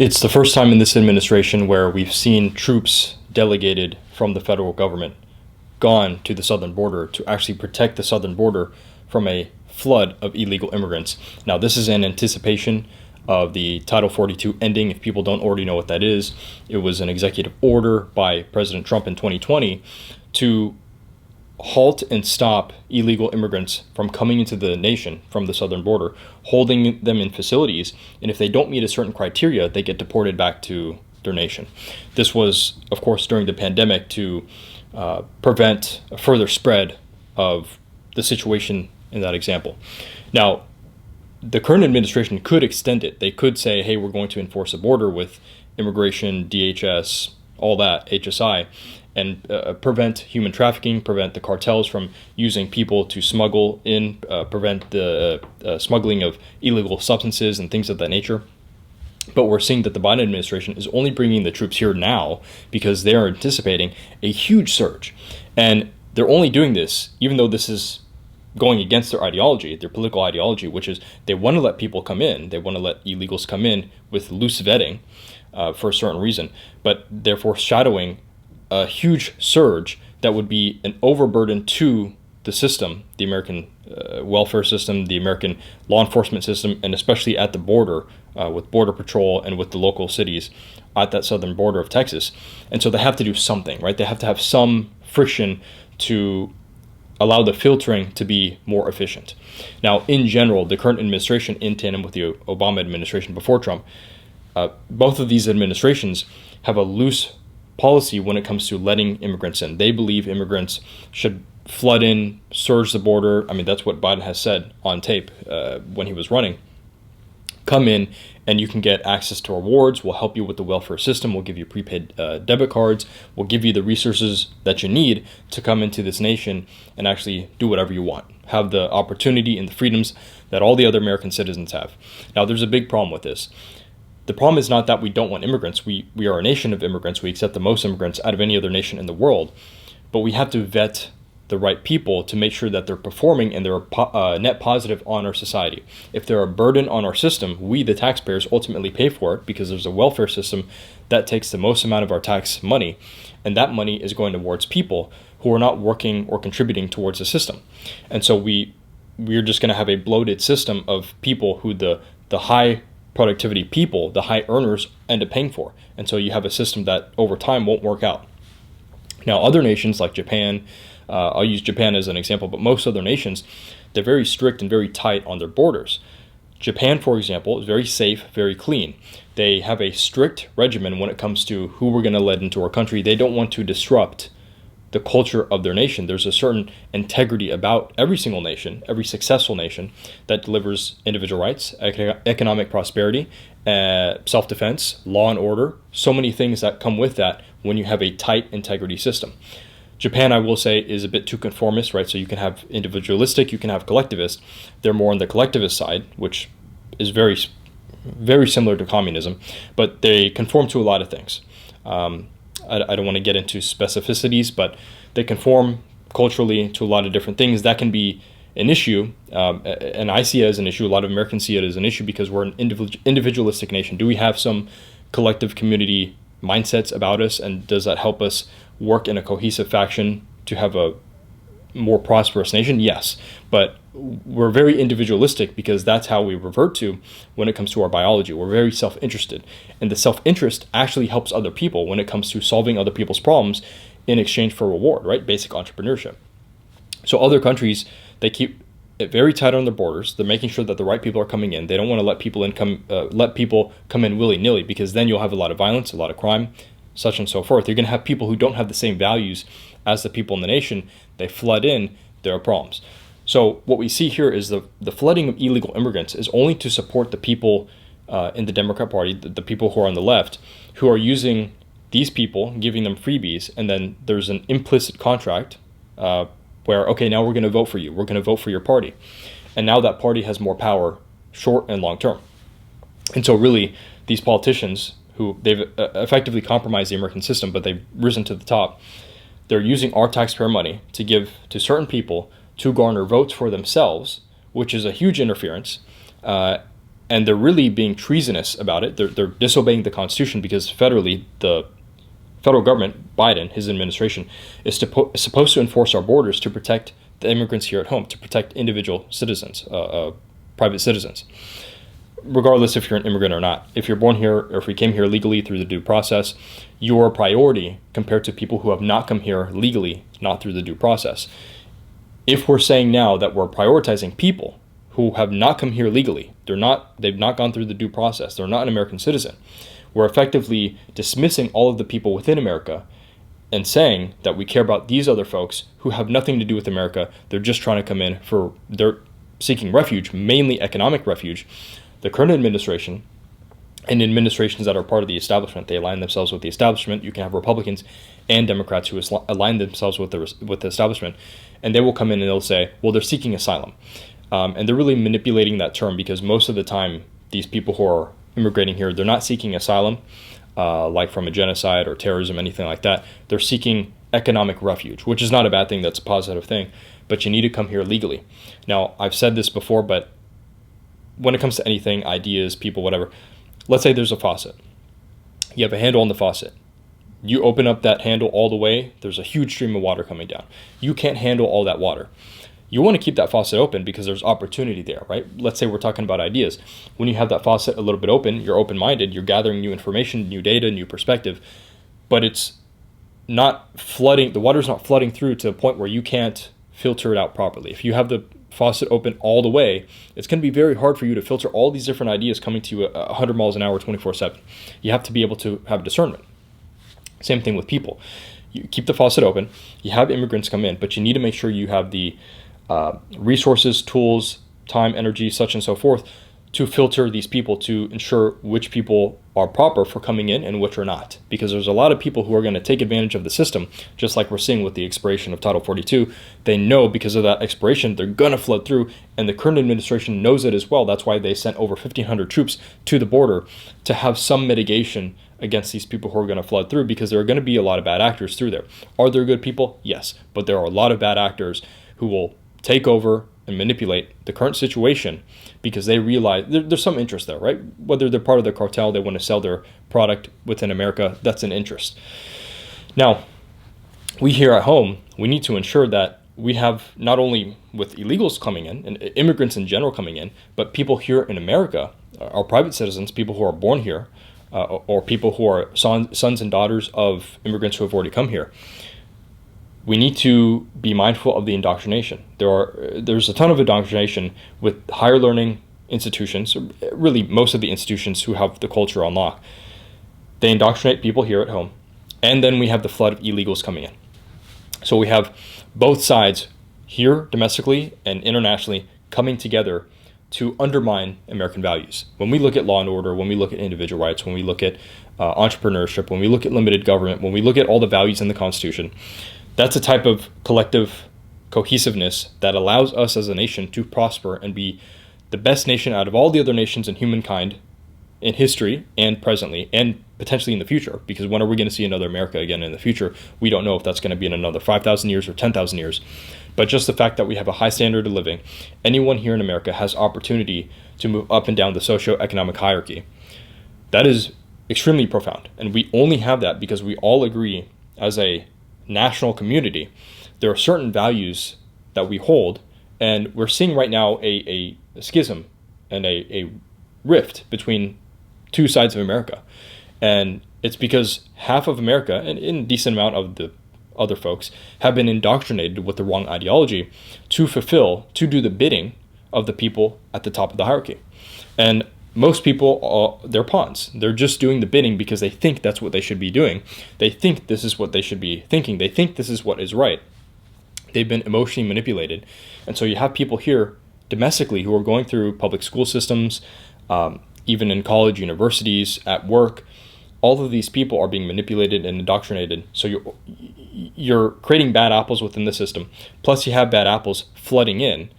It's the first time in this administration where we've seen troops delegated from the federal government gone to the southern border to actually protect the southern border from a flood of illegal immigrants. Now, this is in anticipation of the Title 42 ending. If people don't already know what that is, it was an executive order by President Trump in 2020 to halt and stop illegal immigrants from coming into the nation from the southern border, holding them in facilities, and if they don't meet a certain criteria, they get deported back to their nation. This was, of course, during the pandemic to prevent a further spread of the situation in that example. Now, the current administration could extend it. They could say, hey, we're going to enforce a border with immigration, DHS, all that, HSI, and prevent human trafficking, prevent the cartels from using people to smuggle in, prevent the smuggling of illegal substances and things of that nature. But we're seeing that the Biden administration is only bringing the troops here now because they are anticipating a huge surge. And they're only doing this, even though this is going against their ideology, their political ideology, which is they want to let people come in. They want to let illegals come in with loose vetting for a certain reason, but they're foreshadowing a huge surge that would be an overburden to the system, the American welfare system, the American law enforcement system, and especially at the border with Border Patrol and with the local cities at that southern border of Texas. And so they have to do something, right? They have to have some friction to allow the filtering to be more efficient. Now, in general, the current administration, in tandem with the Obama administration before Trump, both of these administrations have a loose policy when it comes to letting immigrants in. They believe immigrants should flood in, surge the border. I mean, that's what Biden has said on tape when he was running. Come in and you can get access to rewards. We'll help you with the welfare system. We'll give you prepaid debit cards. We'll give you the resources that you need to come into this nation and actually do whatever you want. Have the opportunity and the freedoms that all the other American citizens have. Now, there's a big problem with this. The problem is not that we don't want immigrants. We are a nation of immigrants. We accept the most immigrants out of any other nation in the world. But we have to vet the right people to make sure that they're performing and they're net positive on our society. If they're a burden on our system, we, the taxpayers, ultimately pay for it because there's a welfare system that takes the most amount of our tax money. And that money is going towards people who are not working or contributing towards the system. And so we're just going to have a bloated system of people who the high productivity people, the high earners, end up paying for. And so you have a system that over time won't work out. Now, other nations like Japan, I'll use Japan as an example, but most other nations, they're very strict and very tight on their borders. Japan, for example, is very safe, very clean. They have a strict regimen when it comes to who we're going to let into our country. They don't want to disrupt the culture of their nation. There's a certain integrity about every single nation, every successful nation that delivers individual rights, economic prosperity, self-defense, law and order, so many things that come with that when you have a tight integrity system. Japan, I will say, is a bit too conformist, right? So you can have individualistic, you can have collectivist. They're more on the collectivist side, which is very, very similar to communism, but they conform to a lot of things. I don't want to get into specificities, but they conform culturally to a lot of different things. That can be an issue, and I see it as an issue. A lot of Americans see it as an issue because we're an individualistic nation. Do we have some collective community mindsets about us, and does that help us work in a cohesive fashion to have a more prosperous nation? Yes, but we're very individualistic because that's how we revert to when it comes to our biology. We're very self-interested, and the self-interest actually helps other people when it comes to solving other people's problems in exchange for reward, right? Basic entrepreneurship. So other countries, they keep it very tight on their borders. They're making sure that the right people are coming in. They don't want to let people come in willy-nilly, because then you'll have a lot of violence, a lot of crime, such and so forth. You're going to have people who don't have the same values as the people in the nation. They flood in, there are problems. So what we see here is the flooding of illegal immigrants is only to support the people in the Democrat Party, the people who are on the left, who are using these people, giving them freebies, and then there's an implicit contract where, okay, now we're going to vote for you. We're going to vote for your party. And now that party has more power, short and long term. And so really, these politicians, who they've effectively compromised the American system, but they've risen to the top, they're using our taxpayer money to give to certain people to garner votes for themselves, which is a huge interference. and they're really being treasonous about it. They're disobeying the Constitution because federally, the federal government, Biden, his administration, is supposed to enforce our borders to protect the immigrants here at home, to protect individual citizens, private citizens, regardless if you're an immigrant or not. If you're born here or if we came here legally through the due process, you're a priority compared to people who have not come here legally, not through the due process. If we're saying now that we're prioritizing people who have not come here legally, they've not gone through the due process, they're not an American citizen, we're effectively dismissing all of the people within America and saying that we care about these other folks who have nothing to do with America. They're just trying to come in they're seeking refuge, mainly economic refuge. The current administration and administrations that are part of the establishment, they align themselves with the establishment. You can have Republicans and Democrats who align themselves with the establishment, and they will come in and they'll say, well, they're seeking asylum. And they're really manipulating that term because most of the time, these people who are immigrating here, they're not seeking asylum, like from a genocide or terrorism, anything like that. They're seeking economic refuge, which is not a bad thing. That's a positive thing. But you need to come here legally. Now, I've said this before, but when it comes to anything, ideas, people, whatever, let's say there's a faucet. You have a handle on the faucet. You open up that handle all the way, there's a huge stream of water coming down. You can't handle all that water. You want to keep that faucet open because there's opportunity there, right? Let's say we're talking about ideas. When you have that faucet a little bit open, you're open-minded, you're gathering new information, new data, new perspective, but it's not flooding, the water's not flooding through to a point where you can't filter it out properly. If you have the faucet open all the way, it's going to be very hard for you to filter all these different ideas coming to you at 100 miles an hour, 24/7. You have to be able to have discernment. Same thing with people. You keep the faucet open, you have immigrants come in, but you need to make sure you have the resources, tools, time, energy, such and so forth, to filter these people, to ensure which people are proper for coming in and which are not. Because there's a lot of people who are going to take advantage of the system, just like we're seeing with the expiration of Title 42. They know because of that expiration, they're going to flood through, and the current administration knows it as well. That's why they sent over 1,500 troops to the border to have some mitigation against these people who are going to flood through, because there are going to be a lot of bad actors through there. Are there good people? Yes, but there are a lot of bad actors who will take over and manipulate the current situation because they realize there's some interest there, right? Whether they're part of the cartel, they want to sell their product within America, that's an interest. Now, we here at home, we need to ensure that we have not only with illegals coming in and immigrants in general coming in, but people here in America, our private citizens, people who are born here, or people who are sons and daughters of immigrants who have already come here. We need to be mindful of the indoctrination. There's a ton of indoctrination with higher learning institutions, really most of the institutions who have the culture on lock. They indoctrinate people here at home, and then we have the flood of illegals coming in. So we have both sides here domestically and internationally coming together to undermine American values. When we look at law and order, when we look at individual rights, when we look at entrepreneurship, when we look at limited government, when we look at all the values in the Constitution, that's a type of collective cohesiveness that allows us as a nation to prosper and be the best nation out of all the other nations in humankind in history and presently and potentially in the future. Because when are we going to see another America again in the future? We don't know if that's going to be in another 5,000 years or 10,000 years. But just the fact that we have a high standard of living, anyone here in America has opportunity to move up and down the socioeconomic hierarchy. That is extremely profound. And we only have that because we all agree as a national community. There are certain values that we hold, and we're seeing right now a schism and a rift between two sides of America. And it's because half of America, and a decent amount of the other folks, have been indoctrinated with the wrong ideology to do the bidding of the people at the top of the hierarchy. And most people, they're pawns. They're just doing the bidding because they think that's what they should be doing. They think this is what they should be thinking. They think this is what is right. They've been emotionally manipulated. And so you have people here domestically who are going through public school systems, even in college, universities, at work. All of these people are being manipulated and indoctrinated. So you're creating bad apples within the system. Plus you have bad apples flooding in.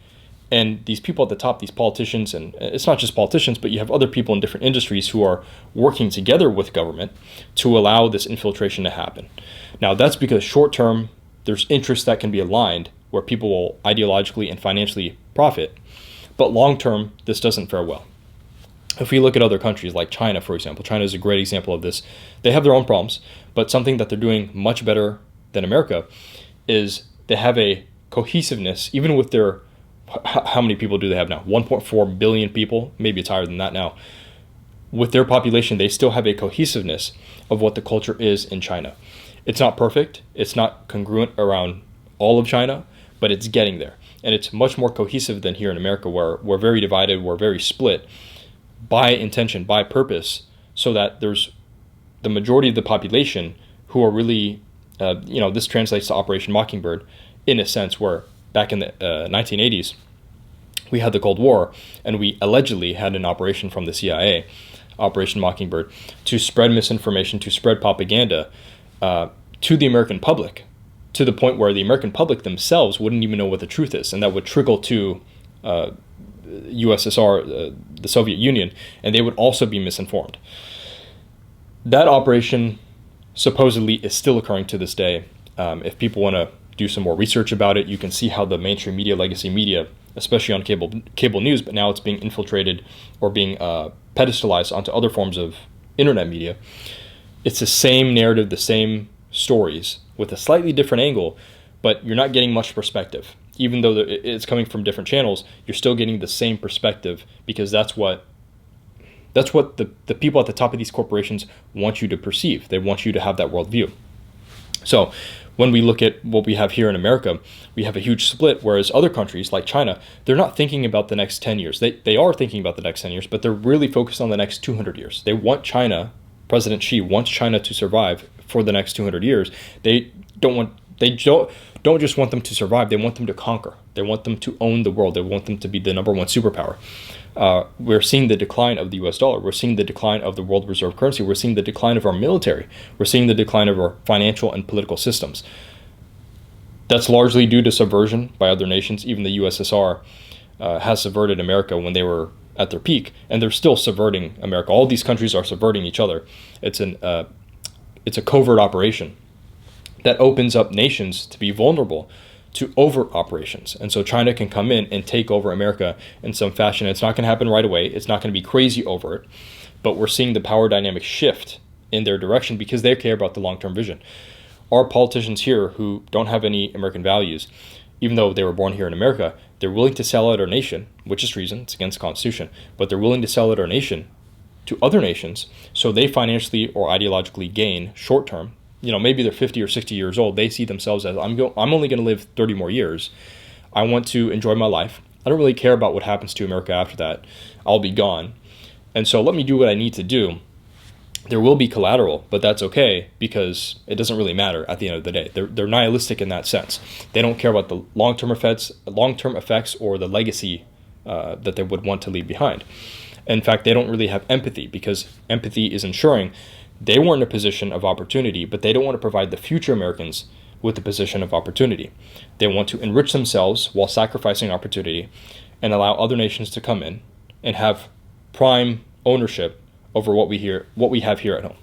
And these people at the top, these politicians, and it's not just politicians, but you have other people in different industries who are working together with government to allow this infiltration to happen. Now, that's because short term, there's interests that can be aligned where people will ideologically and financially profit. But long term, this doesn't fare well. If we look at other countries like China, for example, China is a great example of this. They have their own problems, but something that they're doing much better than America is they have a cohesiveness, even with their, how many people do they have now? 1.4 billion people, maybe it's higher than that now. With their population, they still have a cohesiveness of what the culture is in China. It's not perfect, it's not congruent around all of China, but it's getting there. And it's much more cohesive than here in America, where we're very divided, we're very split by intention, by purpose, so that there's the majority of the population who are really, this translates to Operation Mockingbird in a sense, where back in the 1980s, we had the Cold War, and we allegedly had an operation from the CIA, Operation Mockingbird, to spread misinformation, to spread propaganda to the American public, to the point where the American public themselves wouldn't even know what the truth is, and that would trickle to USSR, the Soviet Union, and they would also be misinformed. That operation supposedly is still occurring to this day. If people want to do some more research about it, you can see how the mainstream media, legacy media, especially on cable news, but now it's being infiltrated or being pedestalized onto other forms of internet media. It's the same narrative, the same stories with a slightly different angle, but you're not getting much perspective. Even though it's coming from different channels, you're still getting the same perspective, because that's what the people at the top of these corporations want you to perceive. They want you to have that worldview. So when we look at what we have here in America, we have a huge split, whereas other countries like China, they're not thinking about the next 10 years. They are thinking about the next 10 years, but they're really focused on the next 200 years. They want China, President Xi wants China to survive for the next 200 years. They don't just want them to survive, they want them to conquer. They want them to own the world. They want them to be the number one superpower. We're seeing the decline of the US dollar. We're seeing the decline of the world reserve currency. We're seeing the decline of our military. We're seeing the decline of our financial and political systems. That's largely due to subversion by other nations. Even the USSR has subverted America when they were at their peak, and they're still subverting America. All these countries are subverting each other. It's a covert operation that opens up nations to be vulnerable to overt operations. And so China can come in and take over America in some fashion. It's not going to happen right away. It's not going to be crazy overt, but we're seeing the power dynamic shift in their direction because they care about the long-term vision. Our politicians here who don't have any American values, even though they were born here in America, they're willing to sell out our nation, which is treason, it's against the Constitution, but they're willing to sell out our nation to other nations so they financially or ideologically gain short-term. Maybe they're 50 or 60 years old. They see themselves as, I'm only going to live 30 more years. I want to enjoy my life. I don't really care about what happens to America after that. I'll be gone. And so let me do what I need to do. There will be collateral, but that's okay because it doesn't really matter at the end of the day. They're nihilistic in that sense. They don't care about the long-term effects or the legacy that they would want to leave behind. In fact, they don't really have empathy because empathy is ensuring they weren't in a position of opportunity, but they don't want to provide the future Americans with a position of opportunity. They want to enrich themselves while sacrificing opportunity and allow other nations to come in and have prime ownership over what we have here at home.